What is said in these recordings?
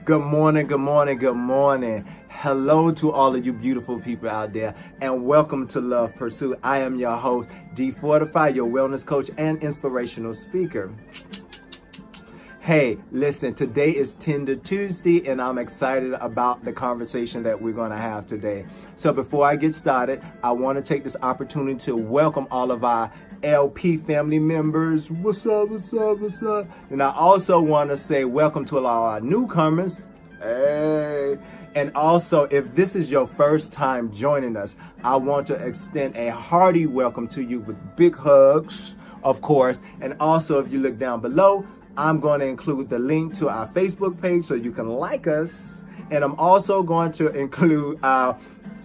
Good morning, good morning, good morning. Hello to all of you beautiful people out there, and welcome to Love Pursuit. I am your host, D Fortify, your wellness coach and inspirational speaker. Hey, listen, today is Tender Tuesday, and I'm excited about the conversation that we're going to have today. So before I get started, I want to take this opportunity to welcome all of our LP family members. What's up, what's up, what's up? And I also want to say welcome to all our newcomers. Hey. And also, if this is your first time joining us, I want to extend a hearty welcome to you with big hugs, of course. And also, if you look down below, I'm going to include the link to our Facebook page so you can like us. And I'm also going to include our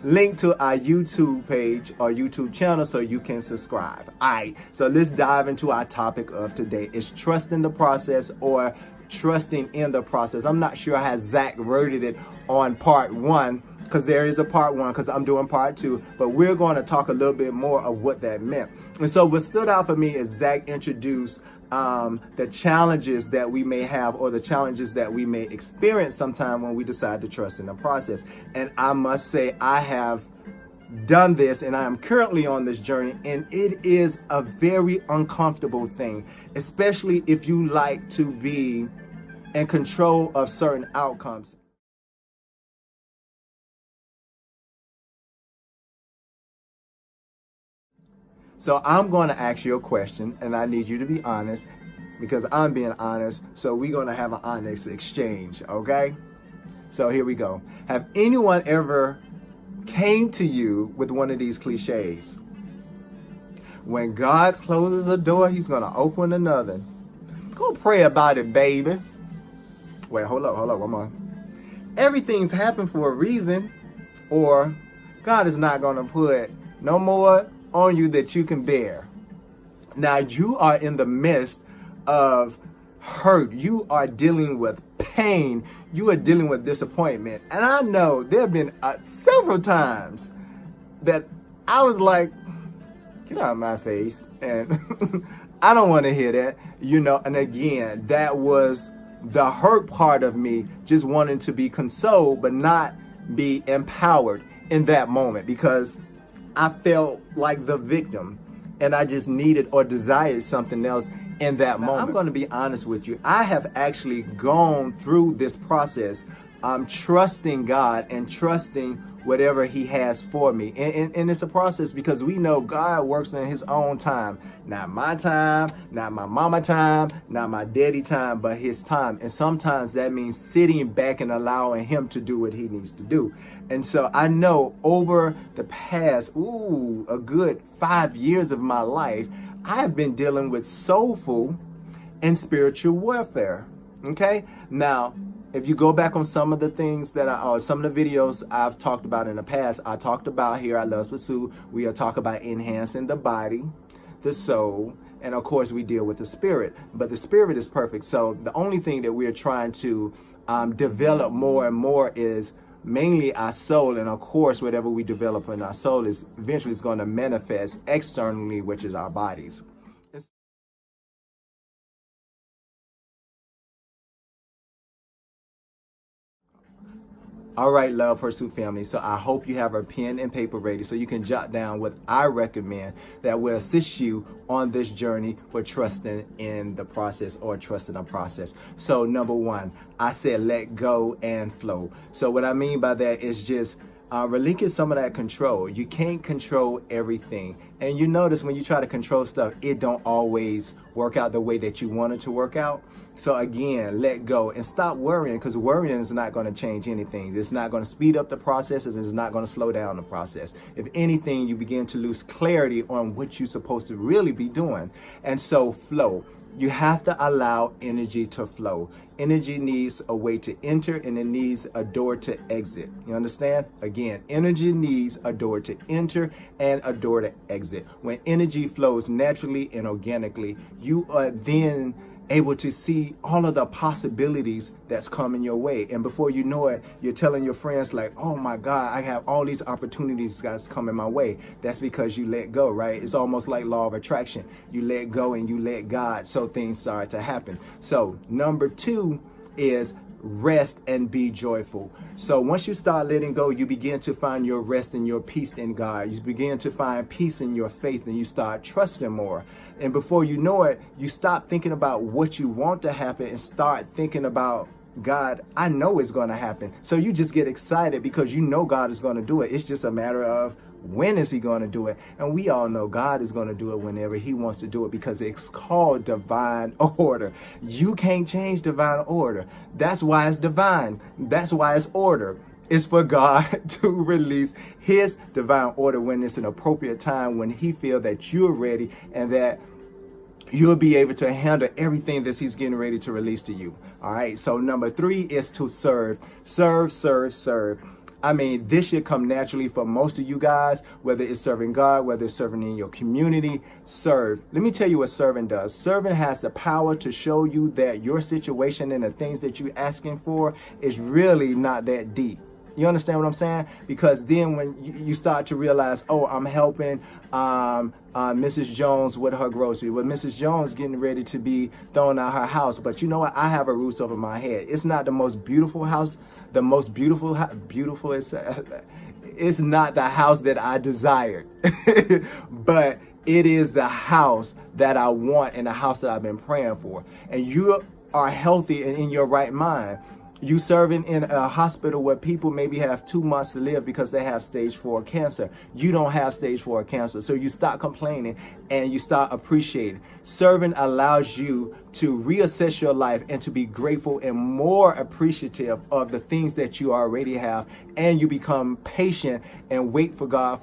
link to our YouTube page or YouTube channel so you can subscribe. All right, so let's dive into our topic of today. It's trusting the process or trusting in the process. I'm not sure how Zach worded it on part one, because there is a part one, because I'm doing part two, but we're going to talk a little bit more of what that meant. And so what stood out for me is Zach introduced the challenges that we may have, or the challenges that we may experience sometime when we decide to trust in the process. And I must say, I have done this, and I am currently on this journey, and it is a very uncomfortable thing, especially if you like to be in control of certain outcomes. So I'm going to ask you a question, and I need you to be honest, because I'm being honest. So we're going to have an honest exchange, okay? So here we go. Have anyone ever came to you with one of these cliches? When God closes a door, he's going to open another. Go pray about it, baby. Wait, hold up, one more. Everything's happened for a reason, or God is not going to put no more on you that you can bear. Now you are in the midst of hurt. You are dealing with pain. You are dealing with disappointment. And I know there have been several times that I was like, get out of my face. And I don't want to hear that, and again, that was the hurt part of me, just wanting to be consoled, but not be empowered in that moment, because I felt like the victim, and I just needed or desired something else in that moment. I'm going to be honest with you. I have actually gone through this process. I'm trusting God and trusting whatever he has for me. And it's a process, because we know God works in his own time. Not my time, not my mama time, not my daddy time, but his time. And sometimes that means sitting back and allowing him to do what he needs to do. And so I know over the past, a good 5 years of my life, I have been dealing with soulful and spiritual warfare. Okay? Now, if you go back on some of the things that some of the videos I've talked about in the past, I talked about here at Love Pursuit, we are talking about enhancing the body, the soul, and of course we deal with the spirit. But the spirit is perfect. So the only thing that we're trying to develop more and more is mainly our soul. And of course, whatever we develop in our soul is eventually going to manifest externally, which is our bodies. All right, Love Pursuit family. So I hope you have a pen and paper ready so you can jot down what I recommend that will assist you on this journey for trusting in the process, or trusting the process. So number one, I said let go and flow. So what I mean by that is just relinquish some of that control. You can't control everything. And you notice when you try to control stuff, it don't always work out the way that you want it to work out. So again, let go and stop worrying, because worrying is not going to change anything. It's not going to speed up the process. It's not going to slow down the process. If anything, you begin to lose clarity on what you're supposed to really be doing. And so flow. You have to allow energy to flow. Energy needs a way to enter, and it needs a door to exit. You understand? Again, energy needs a door to enter and a door to exit. When energy flows naturally and organically, you are then able to see all of the possibilities that's coming your way. And before you know it, you're telling your friends like, oh my God, I have all these opportunities that's coming my way. That's because you let go, right? It's almost like law of attraction. You let go and you let God, so things start to happen. So number two is rest and be joyful. So once you start letting go, you begin to find your rest and your peace in God. You begin to find peace in your faith, and you start trusting more. And before you know it, you stop thinking about what you want to happen and start thinking about, God, I know it's going to happen. So you just get excited because you know God is going to do it. It's just a matter of when is he going to do it? And we all know God is going to do it whenever he wants to do it, because it's called divine order. You can't change divine order. That's why it's divine. That's why it's order. It's for God to release his divine order when it's an appropriate time, when he feels that you're ready and that you'll be able to handle everything that he's getting ready to release to you. All right. So number 3 is to serve. Serve, serve, serve. I mean, this should come naturally for most of you guys, whether it's serving God, whether it's serving in your community. Serve. Let me tell you what serving does. Serving has the power to show you that your situation and the things that you're asking for is really not that deep. You understand what I'm saying? Because then when you start to realize, oh, I'm helping Mrs. Jones with her grocery. Well, Mrs. Jones getting ready to be thrown out her house. But you know what? I have a roof over my head. It's not the most beautiful house. The most beautiful is it's not the house that I desired. But it is the house that I want and the house that I've been praying for. And you are healthy and in your right mind. You serving in a hospital where people maybe have 2 months to live because they have stage 4 cancer. You don't have stage 4 cancer. So you stop complaining and you start appreciating. Serving allows you to reassess your life and to be grateful and more appreciative of the things that you already have. And you become patient and wait for God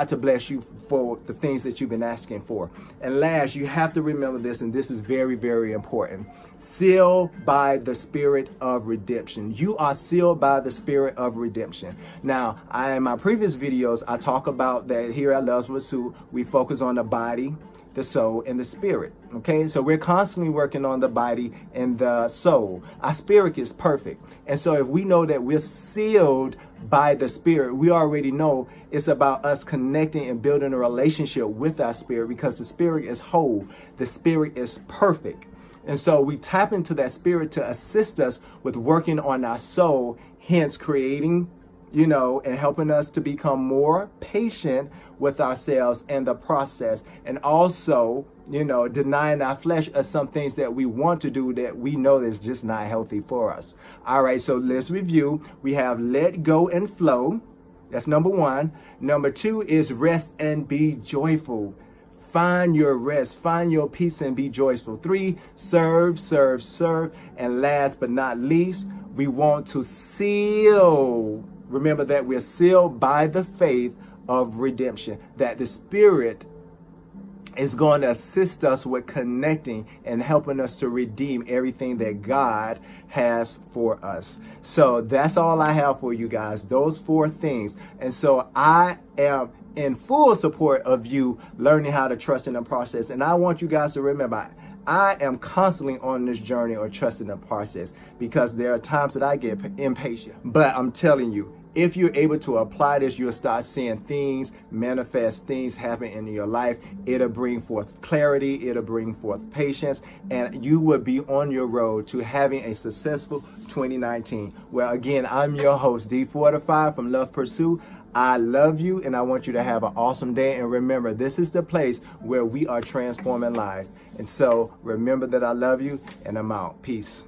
to bless you for the things that you've been asking for. And last, you have to remember this, and this is very, very important. Sealed by the spirit of redemption. You are sealed by the spirit of redemption. Now, in my previous videos, I talk about that here at Loves Pursuit, we focus on the body, the soul, and the spirit. Okay, so we're constantly working on the body and the soul. Our spirit is perfect. And so if we know that we're sealed by the spirit, we already know it's about us connecting and building a relationship with our spirit, because the spirit is whole. The spirit is perfect. And so we tap into that spirit to assist us with working on our soul, hence creating, and helping us to become more patient with ourselves and the process. And also, denying our flesh of some things that we want to do that we know that's just not healthy for us. All right, so let's review. We have let go and flow. That's number 1. Number 2 is rest and be joyful. Find your rest, find your peace and be joyful. 3, serve, serve, serve. And last but not least, we want to seal. Remember that we're sealed by the faith of redemption, that the Spirit is going to assist us with connecting and helping us to redeem everything that God has for us. So that's all I have for you guys, those 4 things. And so I am in full support of you learning how to trust in the process. And I want you guys to remember, I am constantly on this journey of trusting the process, because there are times that I get impatient. But I'm telling you, if you're able to apply this, you'll start seeing things manifest, things happen in your life. It'll bring forth clarity. It'll bring forth patience. And you will be on your road to having a successful 2019. Well, again, I'm your host, D45 from Love Pursuit. I love you, and I want you to have an awesome day. And remember, this is the place where we are transforming lives. And so remember that I love you, and I'm out. Peace.